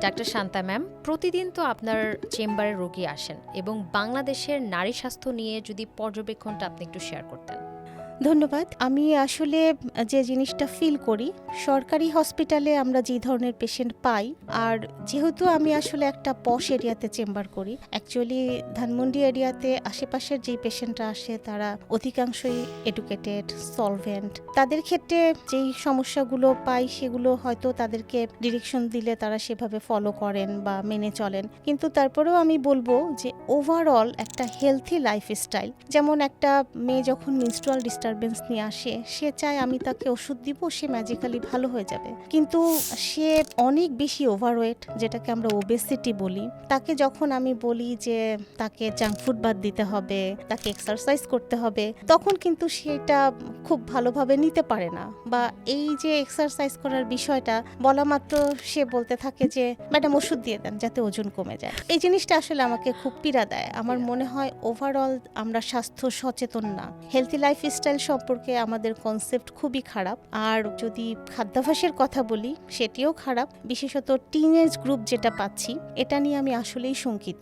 Doctor Shanta ma'am, প্রতিদিন তো আপনার চেম্বারে রোগী আসেন এবং বাংলাদেশের নারী স্বাস্থ্য নিয়ে যদি পর্যবেক্ষণটা আপনি একটু শেয়ার করতেন। ধন্যবাদ। আমি আসলে যে জিনিসটা ফিল করি, সরকারি হসপিটালে আমরা যে ধরনের পেশেন্ট পাই, আর যেহেতু আমি আসলে একটা পশ এরিয়াতে চেম্বার করি, অ্যাকচুয়ালি ধানমন্ডি এরিয়াতে আশেপাশের যেই পেশেন্টরা আসে তারা অধিকাংশই এডুকেটেড, সলভেন্ট। তাদের ক্ষেত্রে যেই সমস্যাগুলো পাই সেগুলো হয়তো তাদেরকে ডিরেকশন দিলে তারা সেভাবে ফলো করেন বা মেনে চলেন, কিন্তু তারপরেও আমি বলবো যে ওভারঅল একটা হেলথি লাইফস্টাইল, যেমন একটা মেয়ে যখন মেনস্ট্রুয়াল ডিস্টারবেন্স নিয়ে আসে, সে চায় আমি তাকে ওষুধ দিব, সে ম্যাজিক্যালি ভালো হয়ে যাবে, কিন্তু সে অনেক বেশি ওভারওয়েট, যেটাকে আমরা ওবেসিটি বলি। তাকে যখন আমি বলি যে তাকে জাঙ্ক ফুড বাদ দিতে হবে, তাকে এক্সারসাইজ করতে হবে, তখন কিন্তু সেটা খুব ভালোভাবে নিতে পারে না, বা এই যে এক্সারসাইজ করার বিষয়টা বলা মাত্র সে বলতে থাকে যে ম্যাডাম ওষুধ দিয়ে দেন যাতে ওজন কমে যায়। এই জিনিসটা আসলে আমাকে খুব পীড়া দেয়। আমার মনে হয় ওভারঅল আমরা স্বাস্থ্য সচেতন না, হেলথি লাইফস্টাইল সম্পর্কে আমাদের কনসেপ্ট খুবই খারাপ। আর যদি খাদ্যাভ্যাসের কথা বলি, সেটিও খারাপ, বিশেষত টিনেজ গ্রুপ যেটা পাচ্ছি, এটা নিয়ে আমি আসলেই শঙ্কিত।